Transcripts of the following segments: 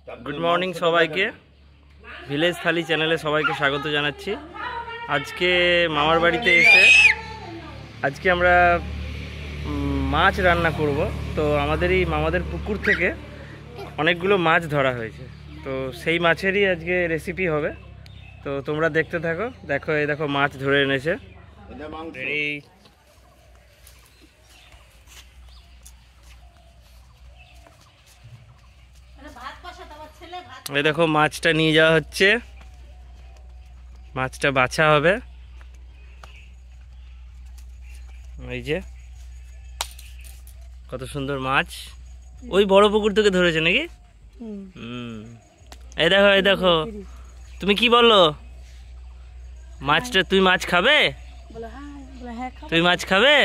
Good morning সবাইকে, village থালি চ্যানেলে সবাইকে স্বাগত জানাচ্ছি। আজকে মামার বাড়িতে এসে আজকে আমরা মাছ রান্না করব। তো মামাদের পুকুর থেকে অনেকগুলো মাছ ধরা হয়েছে, তো সেই মাছেরই আজকে রেসিপি হবে। তো তোমরা দেখতে থাকো। দেখো, এই দেখো মাছ ধরে এনেছে। এই দেখো মাছটা নিয়ে যাওয়া হচ্ছে, মাছটা বাছা হবে। এই যে কত সুন্দর মাছ, ওই বড় পুকুর থেকে ধরেছে নাকি? এই দেখো, এই দেখো, তুমি কি বললো? মাছটা, তুই মাছ খাবে? তুই মাছ খাবে?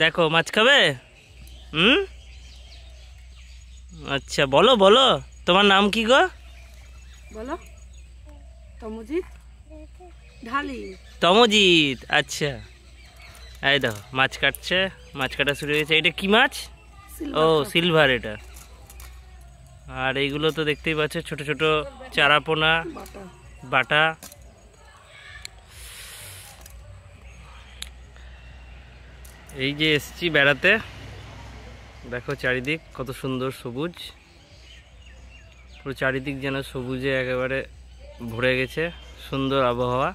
দেখো মাছ খাবে। আচ্ছা, বলো বলো, তোমার নাম কি গো? বলো। তমজিৎ ঢালি। তমজিৎ, আচ্ছা। এই দেখো মাছ কাটছে, মাছ কাটা শুরু হয়েছে। এটা কি মাছ? ও, সিলভার এটা। আর এইগুলো তো দেখতেই পাচ্ছ, ছোট ছোট চারাপোনা, বাটা। এই যে এসছি বেড়াতে, দেখো চারিদিক কত সুন্দর সবুজ, পুরো চারিদিক যেন সবুজে একেবারে ভরে গেছে, সুন্দর আবহাওয়া।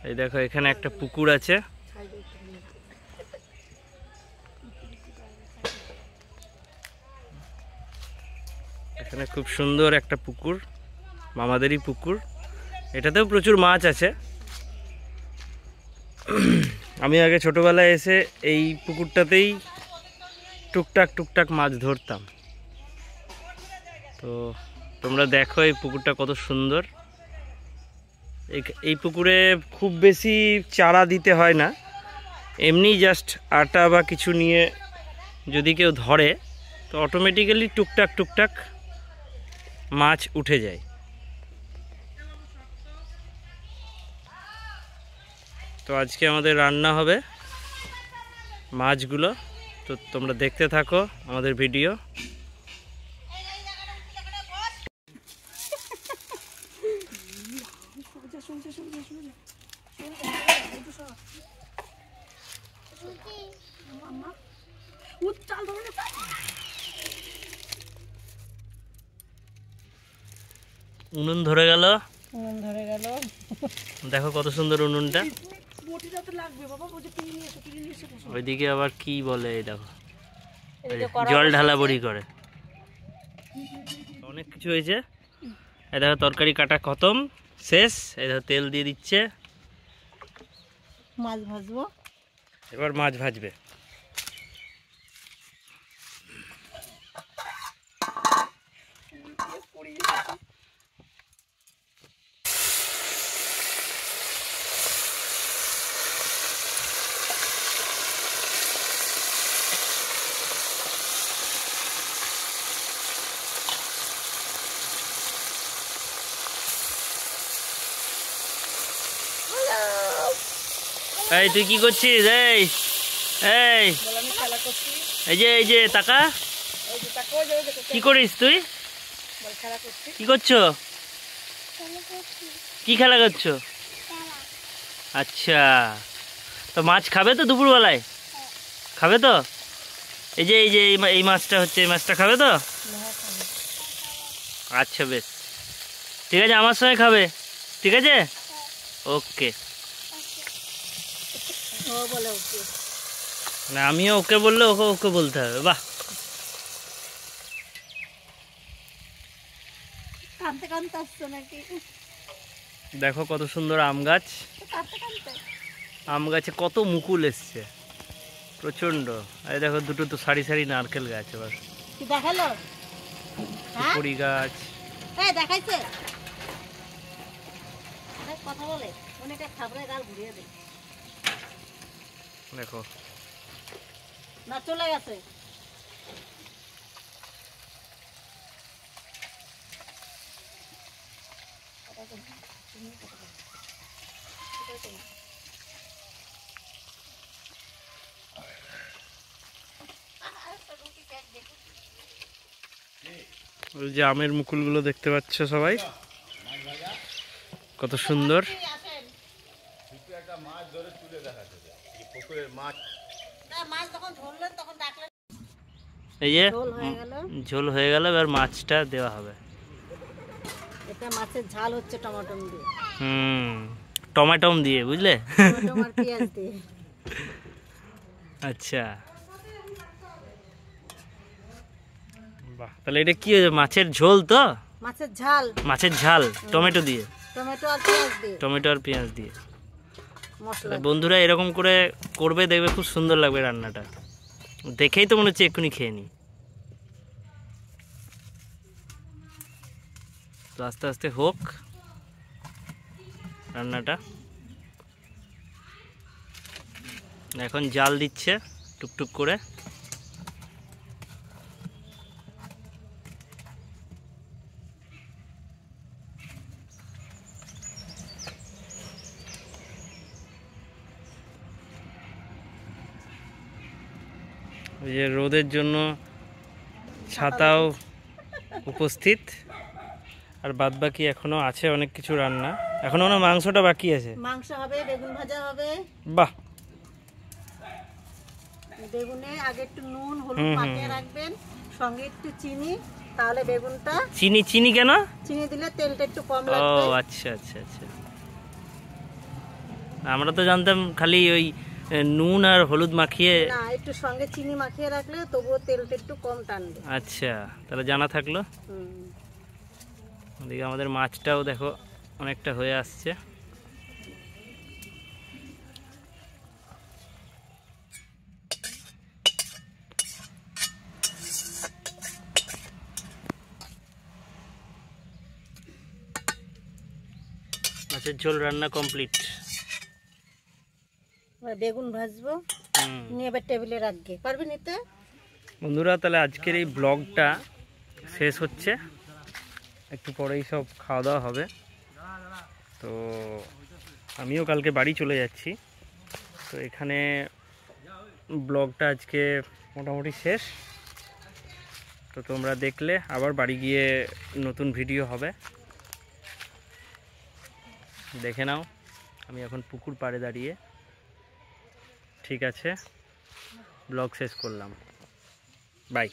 এই দেখো এখানে একটা পুকুর আছে, এখানে খুব সুন্দর একটা পুকুর, মামাদেরই পুকুর। এটাতেও প্রচুর মাছ আছে। আমি আগে ছোটবেলায় এসে এই পুকুরটাতেই টুকটাক টুকটাক মাছ ধরতাম। তো তোমরা দেখো এই পুকুরটা কত সুন্দর। এই পুকুরে খুব বেশি চারা দিতে হয় না, এমনি জাস্ট আটা বা কিছু নিয়ে যদি কেউ ধরে তো অটোমেটিক্যালি টুকটাক টুকটাক মাছ উঠে যায়। তো আজকে আমাদের রান্না হবে মাছগুলো, তো তোমরা দেখতে থাকো আমাদের ভিডিও। উনুন ধরে গেল, দেখো কত সুন্দর উনুনটা। ওইদিকে আবার কি বলে, এই দেখো জল ঢালা বড়ি করে, অনেক কিছু হয়েছে। এই দেখো তরকারি কাটা খতম, শেষ। এই দেখো তেল দিয়ে দিচ্ছে, মাছ ভাজবো। এবার মাছ ভাজবে। এই তুই কি করছিস? এই এই এই যে টাকা কি করিস তুই? কি করছো? কি খেলা করছো? আচ্ছা, তো মাছ খাবে তো দুপুরবেলায়? খাবে তো? এই যে এই মাছটা হচ্ছে, এই মাছটা খাবে তো? আচ্ছা বেশ, ঠিক আছে, আমার সঙ্গে খাবে, ঠিক আছে? ওকে। না, আমিও ওকে বললে ওকে ওকে বলতে হবে। বাহ, দেখো কত সুন্দর আম গাছ, আম গাছে কত মুকুল এসছে, প্রচন্ড। এই দেখো দুটো তো সারি সারি নারকেল গাছ, আবার সুপুরি গাছ। দেখো না চলে গেছে। ওই যে আমের মুকুলগুলো দেখতে পাচ্ছ সবাই, কত সুন্দর। এই যে ঝোল হয়ে গেল, এবার মাছটা দেওয়া হবে। এটা মাছের ঝাল হচ্ছে টমেটো দিয়ে। টমেটো দিয়ে, বুঝলে? টমেটো আর পেঁয়াজ দিয়ে। আচ্ছা, বাহ, তাহলে এটা কি হয়েছে? মাছের ঝোল তো? মাছের ঝাল। মাছের ঝাল টমেটো দিয়ে, টমেটো আর পেঁয়াজ দিয়ে। টমেটো আর পেঁয়াজ দিয়ে। মশলা বন্ধুরা এরকম করে করবে, দেখবে খুব সুন্দর লাগবে রান্নাটা। দেখেই তো মনে হচ্ছে এক্ষুনি খেয়ে নি। তো আস্তে আস্তে হোক রান্নাটা। এখন জাল দিচ্ছে টুকটুক করে। ওই যে রোদের জন্য ছাতাও উপস্থিত। আর বাদ বাকি এখনো আছে অনেক কিছু রান্না, এখনো না মাংসটা বাকি আছে। মাংস হবে, বেগুন ভাজা হবে। বাহ, বেগুনে আগে একটু নুন হলুদ মাখিয়ে রাখবেন, সঙ্গে একটু চিনি, তাহলে বেগুনটা। চিনি? চিনি কেন? চিনি দিলে তেলটা একটু কম ও লাগবে। আচ্ছা আচ্ছা আচ্ছা, আমরা তো জানতাম খালি ওই নুন আর হলুদ মাখিয়ে। না, একটু সঙ্গে চিনি মাখিয়ে রাখলে তবুও তেলটা একটু কম টানবে। আচ্ছা, তাহলে জানা থাকলো। ওদিকে আমাদের মাছটাও দেখো অনেকটা হয়ে আসছে। মাছের ঝোল রান্না কমপ্লিট। বেগুন ভাজবো, নিয়ে এবার টেবিলে রাখবে। পারবে নিতে? বন্ধুরা তাহলে আজকের এই ব্লগটা শেষ হচ্ছে, একটু পরেই সব খাওয়া দাওয়া হবে। তো আমিও কালকে বাড়ি চলে যাচ্ছি। তো এখানে ব্লগটা আজকে মোটামুটি শেষ। তো তোমরা দেখলে, আবার বাড়ি গিয়ে নতুন ভিডিও হবে, দেখে নাও। আমি এখন পুকুর পাড়ে দাঁড়িয়ে। ঠিক আছে, ব্লগ শেষ করলাম, বাই।